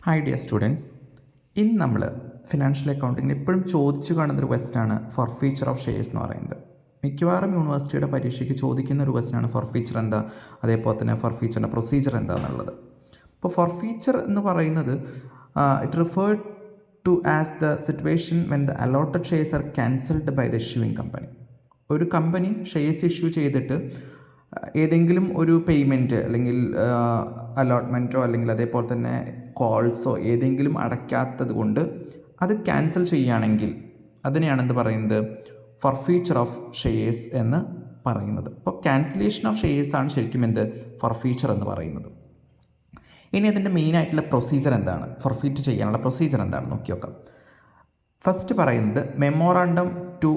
Hi dear students, ഇന്ന് നമ്മൾ financial അക്കൗണ്ടിങ്ങിൽ എപ്പോഴും ചോദിച്ചു കാണുന്നൊരു ക്വസ്റ്റനാണ് ഫീച്ചർ ഓഫ് ഷെയർസ് എന്ന് പറയുന്നത്. മിക്കവാറും യൂണിവേഴ്സിറ്റിയുടെ പരീക്ഷയ്ക്ക് ചോദിക്കുന്ന ഒരു ക്വസ്റ്റനാണ് ഫീച്ചർ എന്താ, അതേപോലെ തന്നെ ഫീച്ചറിൻ്റെ പ്രൊസീജിയർ എന്താണെന്നുള്ളത്. അപ്പോൾ ഫീച്ചർ എന്ന് പറയുന്നത് it referred to as the situation when the allotted shares are cancelled by the issuing company. ഒരു കമ്പനി ഷെയർസ് ഇഷ്യൂ ചെയ്തിട്ട് ഏതെങ്കിലും ഒരു പേയ്മെൻറ്റ് അല്ലെങ്കിൽ അലോട്ട്മെൻറ്റോ അല്ലെങ്കിൽ അതേപോലെ തന്നെ കോൾസോ ഏതെങ്കിലും അടയ്ക്കാത്തത് കൊണ്ട് അത് ക്യാൻസൽ ചെയ്യുകയാണെങ്കിൽ അതിനെയാണ് എന്ത് പറയുന്നത്, ഫീച്ചർ ഓഫ് ഷെയർസ് എന്ന് പറയുന്നത്. അപ്പോൾ ക്യാൻസലേഷൻ ഓഫ് ഷെയർസ് ആണ് ശരിക്കും എന്ത് ഫീച്ചർ എന്ന് പറയുന്നത്. ഇനി അതിൻ്റെ മെയിനായിട്ടുള്ള പ്രൊസീജിയർ എന്താണ്, ഫീറ്റ് ചെയ്യാനുള്ള പ്രൊസീജിയർ എന്താണെന്ന് നോക്കി നോക്കാം. ഫസ്റ്റ് പറയുന്നത് മെമ്മോറാണ്ടം ടു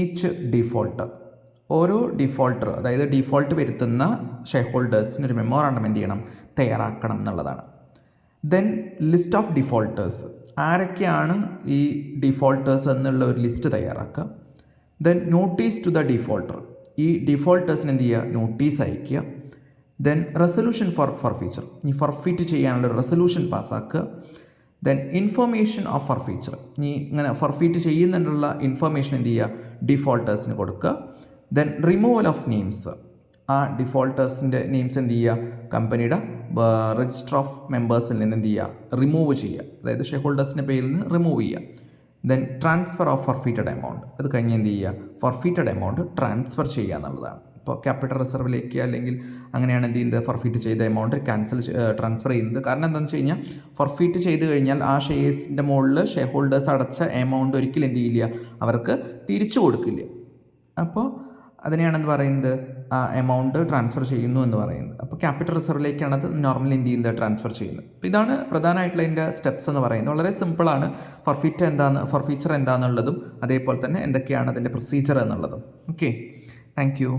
ഈച്ച് ഡിഫോൾട്ടർ. ഓരോ ഡിഫോൾട്ടർ, അതായത് ഡിഫോൾട്ട് വരുത്തുന്ന ഷെയർ ഹോൾഡേഴ്സിന് ഒരു മെമ്മോറാണ്ടം എന്ത് ചെയ്യണം, തയ്യാറാക്കണം എന്നുള്ളതാണ്. ദെൻ ലിസ്റ്റ് ഓഫ് ഡിഫോൾട്ടേഴ്സ്, ആരൊക്കെയാണ് ഈ ഡിഫോൾട്ടേഴ്സ് എന്നുള്ള ഒരു ലിസ്റ്റ് തയ്യാറാക്കുക. Then notice to the defaulter, ഈ ഡിഫോൾട്ടേഴ്സിന് എന്ത് ചെയ്യുക, നോട്ടീസ് അയക്കുക. ദെൻ റെസൊല്യൂഷൻ ഫീച്ചർ, ഈ ഫീറ്റ് ചെയ്യാനുള്ള ഒരു റെസൊല്യൂഷൻ പാസ്സാക്കുക. ദെൻ ഇൻഫോർമേഷൻ ഓഫ് ഫീച്ചർ, ഈ ഇങ്ങനെ ഫീറ്റ് ചെയ്യുന്നതിനുള്ള ഇൻഫർമേഷൻ എന്ത് ചെയ്യുക, ഡിഫോൾട്ടേഴ്സിന് കൊടുക്കുക. ദെൻ റിമൂവൽ ഓഫ് നെയിംസ്, ആ ഡിഫോൾട്ടേഴ്സിൻ്റെ നെയിംസ് എന്ത് ചെയ്യുക, കമ്പനിയുടെ രജിസ്റ്റർ ഓഫ് മെമ്പേഴ്സിൽ നിന്ന് എന്ത് ചെയ്യുക, റിമൂവ് ചെയ്യുക, അതായത് ഷെയർ ഹോൾഡേഴ്സിൻ്റെ പേരിൽ നിന്ന് റിമൂവ് ചെയ്യുക. ദെൻ ട്രാൻസ്ഫർ ഓഫ് ഫർഫീറ്റഡ് എമൗണ്ട്, അത് കഴിഞ്ഞ് എന്ത് ചെയ്യുക, ഫർഫീറ്റഡ് എമൗണ്ട് ട്രാൻസ്ഫർ ചെയ്യുക എന്നുള്ളതാണ്. ഇപ്പോൾ ക്യാപിറ്റൽ റിസർവിലേക്ക് അല്ലെങ്കിൽ അങ്ങനെയാണ് എന്ത് ചെയ്യുന്നത്, ഫർഫീറ്റ് ചെയ്ത എമൗണ്ട് ട്രാൻസ്ഫർ ചെയ്യുന്നത്. കാരണം എന്താണെന്ന് വെച്ച് കഴിഞ്ഞാൽ ഫർഫീറ്റ് ചെയ്ത് കഴിഞ്ഞാൽ ആ ഷെയർസിൻ്റെ മുകളിൽ ഷെയർ ഹോൾഡേഴ്സ് അടച്ച എമൗണ്ട് ഒരിക്കലും എന്ത് ചെയ്യില്ല, അവർക്ക് തിരിച്ചു കൊടുക്കില്ല. അപ്പോൾ അതിനെയാണെന്ന് പറയുന്നത് ആ എമൗണ്ട് ട്രാൻസ്ഫർ ചെയ്യുന്നു എന്ന് പറയുന്നത്. അപ്പോൾ ക്യാപിറ്റൽ റിസർവിലേക്കാണ് അത് നോർമലി എന്ത് ചെയ്യുന്നത്, ട്രാൻസ്ഫർ ചെയ്യുന്നത്. അപ്പോൾ ഇതാണ് പ്രധാനമായിട്ടുള്ള അതിൻ്റെ സ്റ്റെപ്സ് എന്ന് പറയുന്നത്. വളരെ സിമ്പിളാണ്. ഫീച്ചർ എന്താണെന്നുള്ളതും അതേപോലെ തന്നെ എന്തൊക്കെയാണ് അതിൻ്റെ പ്രൊസീജിയർ എന്നുള്ളതും. Okay, thank you.